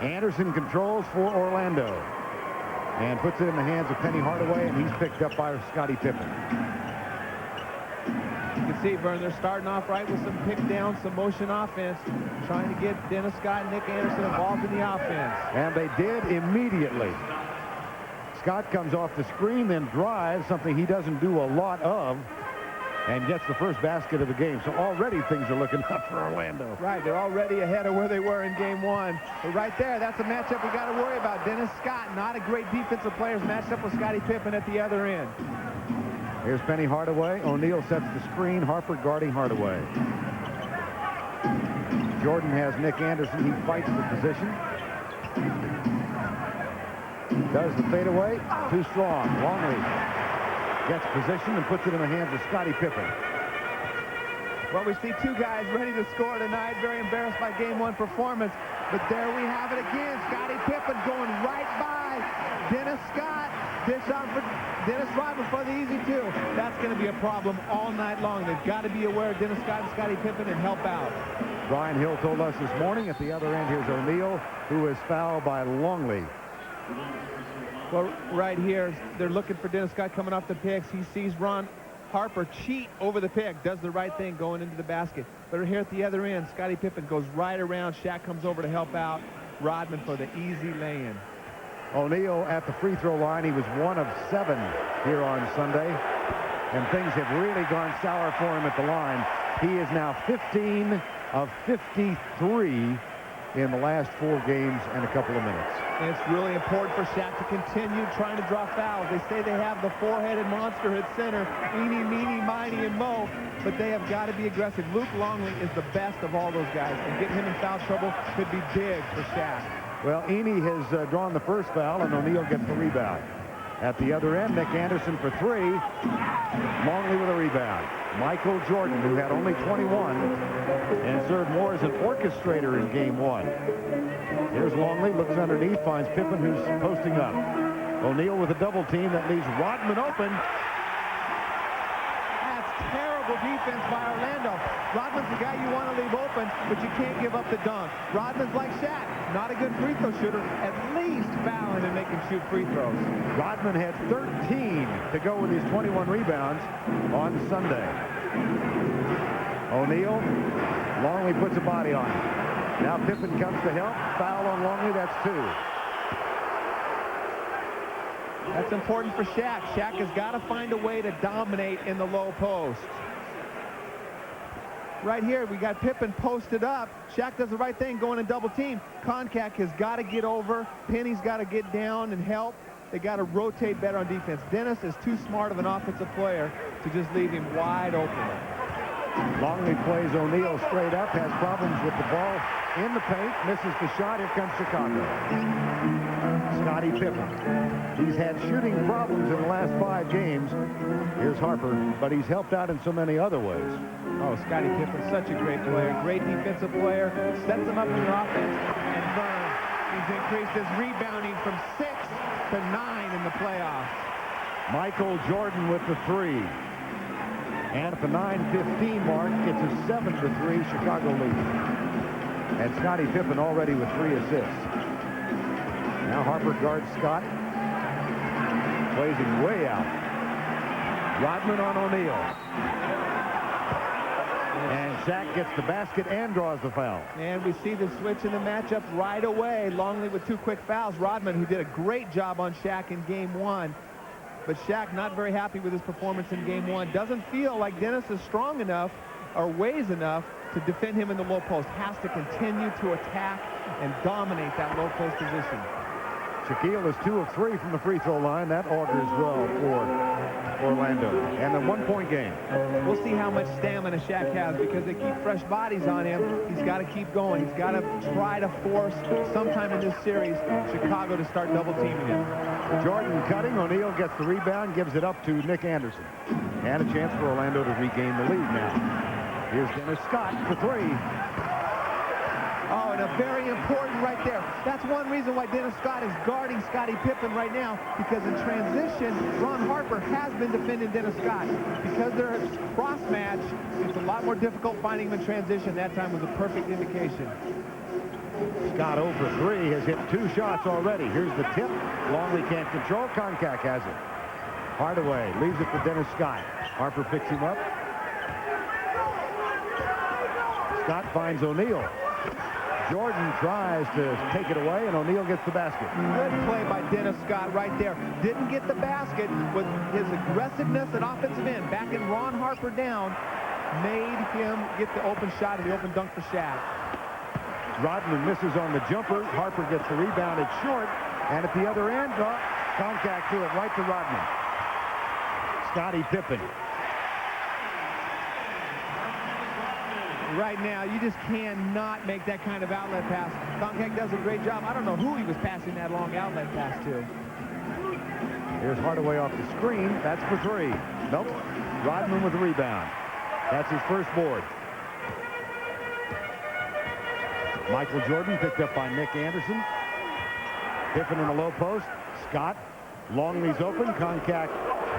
Anderson controls for Orlando and puts it in the hands of Penny Hardaway, and he's picked up by Scottie Pippen. You can see, Vern, they're starting off right with some pick down, some motion offense, trying to get Dennis Scott and Nick Anderson involved in the offense. And they did immediately. Scott comes off the screen, then drives, something he doesn't do a lot of, and gets the first basket of the game. So already things are looking up for Orlando. Right, they're already ahead of where they were in game one. But right there, that's a matchup we got to worry about. Dennis Scott, not a great defensive player, is matched up with Scottie Pippen at the other end. Here's Penny Hardaway. O'Neal sets the screen. Harper guarding Hardaway. Jordan has Nick Anderson. He fights for position. Does the fadeaway. Too strong. Longley gets position and puts it in the hands of Scottie Pippen. Well, we see two guys ready to score tonight. Very embarrassed by game one performance. But there we have it again. Scottie Pippen going right by Dennis Scott. Dish out for Dennis Rodman for the easy two. That's going to be a problem all night long. They've got to be aware of Dennis Scott and Scottie Pippen and help out. Brian Hill told us this morning. At the other end, here's O'Neal, who is fouled by Longley. Well, right here, they're looking for Dennis Scott coming off the picks. He sees Ron Harper cheat over the pick, does the right thing going into the basket. But here at the other end, Scottie Pippen goes right around. Shaq comes over to help out Rodman for the easy lay-in. O'Neal at the free throw line. He was 1 of 7 here on Sunday, and things have really gone sour for him at the line. He is now 15 of 53 in the last 4 games and a couple of minutes. And it's really important for Shaq to continue trying to draw fouls. They say they have the four-headed monster at center, Eenie, Meenie, Miny, and Mo, but they have got to be aggressive. Luke Longley is the best of all those guys, and getting him in foul trouble could be big for Shaq. Well, Eenie has drawn the first foul, and O'Neal gets the rebound. At the other end, Nick Anderson for 3. Longley with a rebound. Michael Jordan, who had only 21 and served more as an orchestrator in game 1. Here's Longley, looks underneath, finds Pippen, who's posting up. O'Neal with a double team that leaves Rodman open. That's terrible defense by Orlando. Rodman's the guy you want to leave open, but you can't give up the dunk. Rodman's like Shaq, not a good free throw shooter, at least fouling and making shoot free throws. Rodman had 13 to go with his 21 rebounds on Sunday. O'Neal, Longley puts a body on him. Now Pippen comes to help. Foul on Longley, that's 2. That's important for Shaq. Shaq has got to find a way to dominate in the low post. Right here, we got Pippen posted up. Shaq does the right thing, going in double team. Koncak has got to get over. Penny's got to get down and help. They got to rotate better on defense. Dennis is too smart of an offensive player to just leave him wide open. Longley plays O'Neal straight up, has problems with the ball in the paint, misses the shot. Here comes Chicago. Scottie Pippen. He's had shooting problems in the last 5 games. Here's Harper, but he's helped out in so many other ways. Oh, Scottie Pippen, such a great player, great defensive player, sets him up in the offense, and Vern, he's increased his rebounding from 6 to 9 in the playoffs. Michael Jordan with the 3. And at the 9:15 mark, it's a 7-3 Chicago lead. And Scottie Pippen already with 3 assists. Now Harper guards Scott. Plays him way out. Rodman on O'Neal. And Shaq gets the basket and draws the foul. And we see the switch in the matchup right away. Longley with 2 quick fouls. Rodman, who did a great job on Shaq in game 1. But Shaq not very happy with his performance in game 1. Doesn't feel like Dennis is strong enough or weighs enough to defend him in the low post. Has to continue to attack and dominate that low post position. Shaquille is 2 of 3 from the free throw line. That augurs well for Orlando. And a 1-point game. We'll see how much stamina Shaq has because they keep fresh bodies on him. He's got to keep going. He's got to try to force sometime in this series Chicago to start double teaming him. Jordan cutting. O'Neal gets the rebound, gives it up to Nick Anderson. And a chance for Orlando to regain the lead now. Here's Dennis Scott for 3. Oh, and a very important right there. That's one reason why Dennis Scott is guarding Scottie Pippen right now, because in transition, Ron Harper has been defending Dennis Scott. Because they're a cross match, it's a lot more difficult finding him in transition. That time was a perfect indication. Scott over 3 has hit 2 shots already. Here's the tip. Longley can't control. Konkak has it. Hardaway leaves it for Dennis Scott. Harper picks him up. Scott finds O'Neal. Jordan tries to take it away, and O'Neal gets the basket. Good play by Dennis Scott right there. Didn't get the basket, but his aggressiveness at offensive end, backing Ron Harper down, made him get the open shot and the open dunk for Shaq. Rodman misses on the jumper. Harper gets the rebound. It's short. And at the other end, Konkak threw it right to Rodman. Scottie Pippen. Right now, you just cannot make that kind of outlet pass. Konkak does a great job. I don't know who he was passing that long outlet pass to. Here's Hardaway off the screen. That's for 3. Nope. Rodman with the rebound. That's his first board. Michael Jordan picked up by Nick Anderson. Pippen in the low post. Scott. Longley's open. Konkak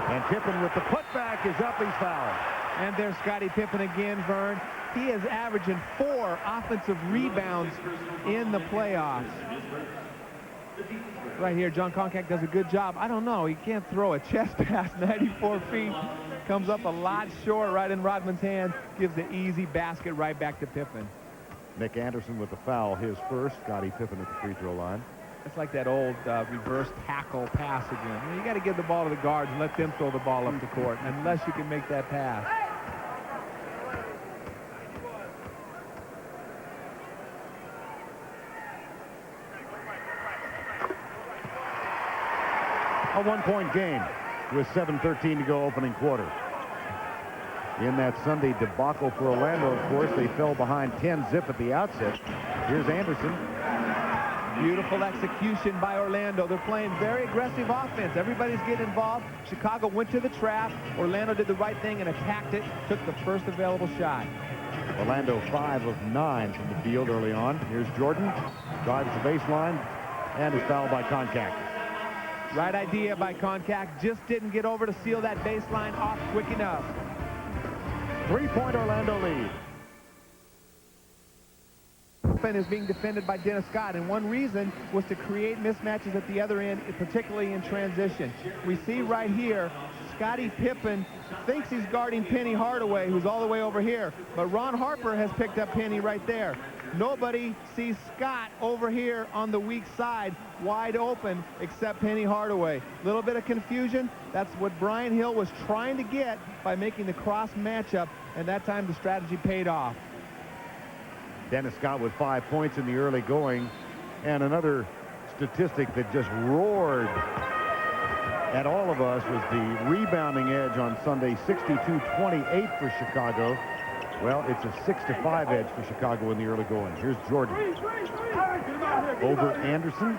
and Pippen with the putback is up. He's fouled. And there's Scottie Pippen again, Vern. He is averaging 4 offensive rebounds in the playoffs. Right here, John Konkak does a good job. I don't know. He can't throw a chest pass 94 feet. Comes up a lot short right in Rodman's hand. Gives the easy basket right back to Pippen. Nick Anderson with the foul, his first. Scottie Pippen at the free throw line. It's like that old reverse tackle pass again. You got to give the ball to the guards and let them throw the ball up the court, unless you can make that pass. A 1-point game with 7:13 to go opening quarter. In that Sunday debacle for Orlando, of course, they fell behind 10-zip at the outset. Here's Anderson. Beautiful execution by Orlando. They're playing very aggressive offense. Everybody's getting involved. Chicago went to the trap. Orlando did the right thing and attacked it. Took the first available shot. Orlando 5 of 9 from the field early on. Here's Jordan. Drives the baseline and is fouled by Konkak. Right idea by Konkak. Just didn't get over to seal that baseline off quick enough. 3-point Orlando lead. Is being defended by Dennis Scott, and one reason was to create mismatches at the other end, particularly in transition. We see right here, Scottie Pippen thinks he's guarding Penny Hardaway, who's all the way over here, but Ron Harper has picked up Penny right there. Nobody sees Scott over here on the weak side, wide open, except Penny Hardaway. Little bit of confusion. That's what Brian Hill was trying to get by making the cross matchup, and that time the strategy paid off. Dennis Scott with 5 points in the early going, and another statistic that just roared at all of us was the rebounding edge on Sunday, 62-28 for Chicago. Well, it's a 6-5 edge for Chicago in the early going. Here's Jordan. Over Anderson.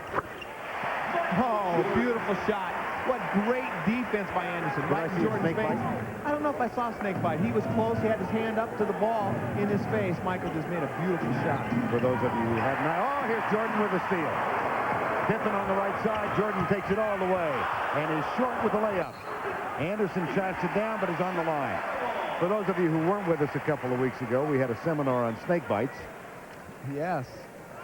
Oh, beautiful shot. What great defense by Anderson. Right in Jordan's face. I don't know if I saw a snake bite. He was close. He had his hand up to the ball in his face. Michael just made a beautiful shot. For those of you who have not. Oh, here's Jordan with a steal. Pippen on the right side. Jordan takes it all the way. And is short with the layup. Anderson shots it down, but is on the line. For those of you who weren't with us a couple of weeks ago, we had a seminar on snake bites. Yes.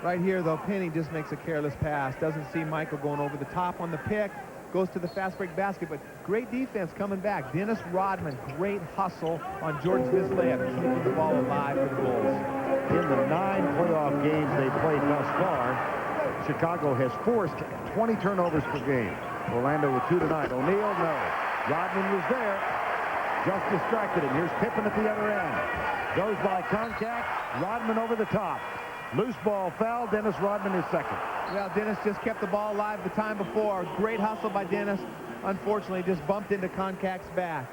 Right here, though, Penny just makes a careless pass. Doesn't see Michael going over the top on the pick. Goes to the fast break basket, but great defense coming back. Dennis Rodman, great hustle on Jordan's missed layup, keeping the ball alive for the Bulls. In the 9 playoff games they've played thus far, Chicago has forced 20 turnovers per game. Orlando with 2 tonight. O'Neal, no. Rodman was there. Just distracted him. Here's Pippen at the other end. Goes by Konkak. Rodman over the top. Loose ball foul. Dennis Rodman is second. Well, Dennis just kept the ball alive the time before. Great hustle by Dennis. Unfortunately, just bumped into Konkak's back.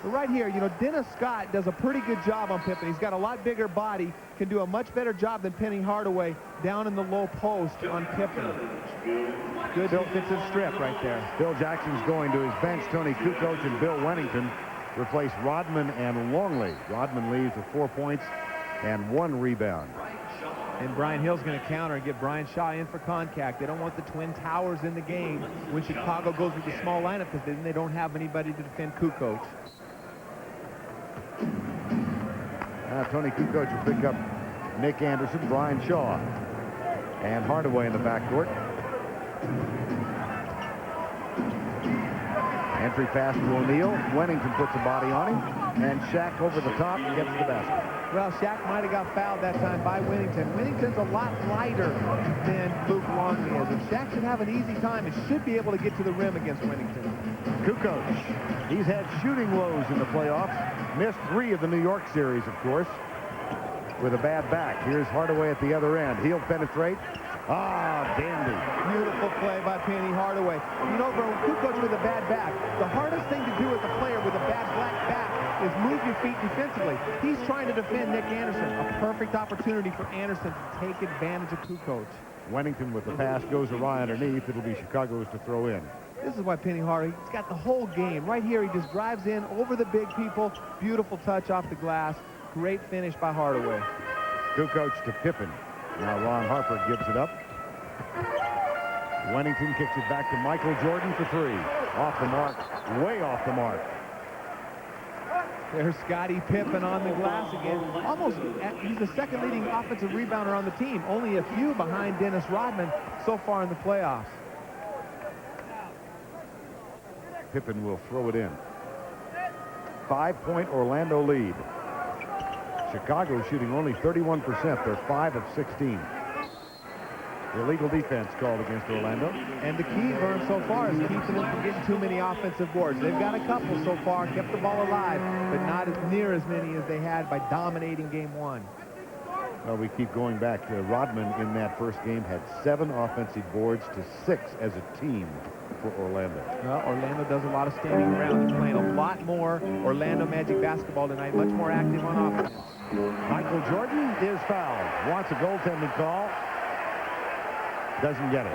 But right here, you know, Dennis Scott does a pretty good job on Pippen. He's got a lot bigger body, can do a much better job than Penny Hardaway down in the low post on Pippen. Good defensive strip right there. Bill Jackson's going to his bench. Tony Kukoc and Bill Wennington replace Rodman and Longley. Rodman leaves with 4 points and 1 rebound. And Brian Hill's going to counter and get Brian Shaw in for Konkak. They don't want the Twin Towers in the game when Chicago goes with the small lineup, because then they don't have anybody to defend Kukoc. Tony Kukoc will pick up Nick Anderson, Brian Shaw, and Hardaway in the backcourt. Entry pass to O'Neal. Wennington puts a body on him, and Shaq over the top gets the basket. Well, Shaq might have got fouled that time by Wennington. Wennington's a lot lighter than Luke Longley is. And Shaq should have an easy time and should be able to get to the rim against Wennington. Kukoc, he's had shooting woes in the playoffs. Missed 3 of the New York series, of course, with a bad back. Here's Hardaway at the other end. He'll penetrate. Ah, dandy. Beautiful play by Penny Hardaway. You know, for Kukoc with a bad back, the hardest thing to do as a player with a bad black back is move your feet defensively. He's trying to defend Nick Anderson. A perfect opportunity for Anderson to take advantage of Kukoc. Wennington with the pass goes awry underneath. It'll be Chicago's to throw in. This is why Penny Hardaway, he's got the whole game. Right here, he just drives in over the big people. Beautiful touch off the glass. Great finish by Hardaway. Kukoc to Pippen. Now Ron Harper gives it up. Wennington kicks it back to Michael Jordan for 3. Off the mark. Way off the mark. There's Scottie Pippen on the glass again. Almost, he's the second leading offensive rebounder on the team. Only a few behind Dennis Rodman so far in the playoffs. Pippen will throw it in. 5-point Orlando lead. Chicago shooting only 31%. They're 5 of 16. Illegal defense called against Orlando. And the key, Vern, so far is keeping them from getting too many offensive boards. They've got a couple so far, kept the ball alive, but not as near as many as they had by dominating game 1. Well, we keep going back. Rodman in that first game had 7 offensive boards to 6 as a team for Orlando. Well, Orlando does a lot of standing around. They're playing a lot more Orlando Magic basketball tonight, much more active on offense. Michael Jordan is fouled. Wants a goaltending call. Doesn't get it.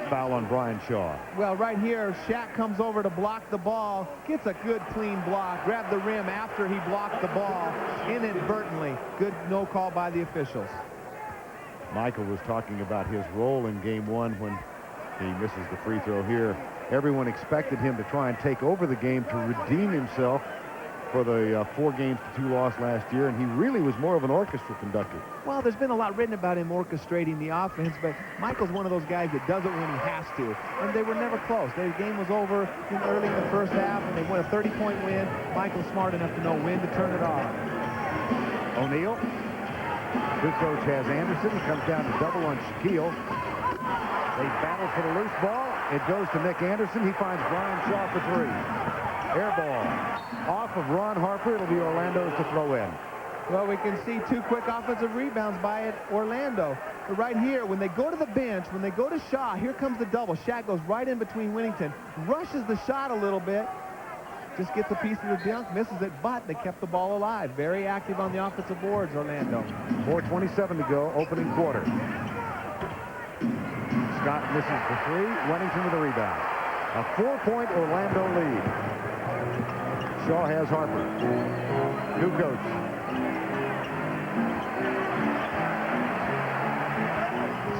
Foul on Brian Shaw. Well, right here, Shaq comes over to block the ball, gets a good clean block, grabbed the rim after he blocked the ball inadvertently. Good no call by the officials. Michael was talking about his role in game 1 when he misses the free throw here. Everyone expected him to try and take over the game to redeem himself for the 4 games to 2 loss last year, and he really was more of an orchestra conductor. Well, there's been a lot written about him orchestrating the offense, but Michael's one of those guys that does it when he has to, and they were never close. Their game was over early in the first half, and they won a 30-point win. Michael's smart enough to know when to turn it off. O'Neal. Kukoc has Anderson. Comes down to double on Shaquille. They battle for the loose ball. It goes to Nick Anderson. He finds Brian Shaw for 3. Air ball off of Ron Harper. It'll be Orlando's to throw in. Well, we can see 2 quick offensive rebounds by Orlando. But right here, when they go to the bench, when they go to Shaw, here comes the double. Shaq goes right in between Wennington, rushes the shot a little bit, just gets a piece of the dunk, misses it, but they kept the ball alive. Very active on the offensive boards, Orlando. 4:27 to go, opening quarter. Scott misses the 3. Wennington with a rebound. A 4-point Orlando lead. Shaw has Harper. Kukoc.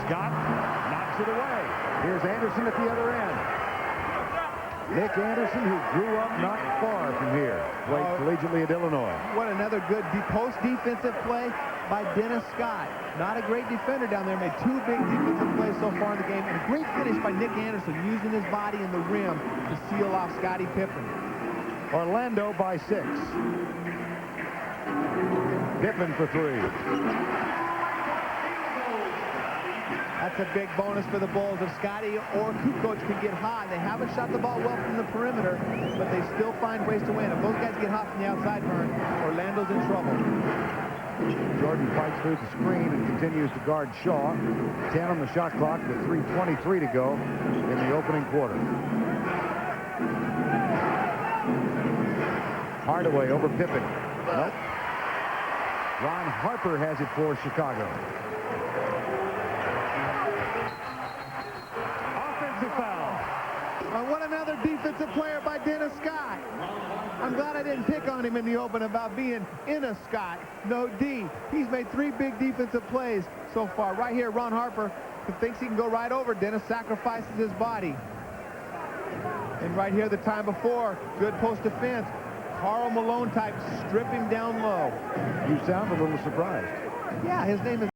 Scott knocks it away. Here's Anderson at the other end. Nick Anderson, who grew up not far from here, played collegiately at Illinois. What another good post defensive play by Dennis Scott. Not a great defender down there. Made 2 big defensive plays so far in the game. And a great finish by Nick Anderson, using his body and the rim to seal off Scottie Pippen. Orlando by 6. Pippen for 3. That's a big bonus for the Bulls. If Scottie or Kukoc can get hot, they haven't shot the ball well from the perimeter, but they still find ways to win. If those guys get hot from the outside, Vern, Orlando's in trouble. Jordan fights through the screen and continues to guard Shaw. 10 on the shot clock with 3:23 to go in the opening quarter. Hardaway over Pippen. Nope. Ron Harper has it for Chicago. Offensive foul. What another defensive player by Dennis Scott. I'm glad I didn't pick on him in the open about being in a Scott. No D. He's made 3 big defensive plays so far. Right here, Ron Harper thinks he can go right over. Dennis sacrifices his body. And right here, the time before, good post defense. Karl Malone type, strip him down low. You sound a little surprised. Yeah, his name is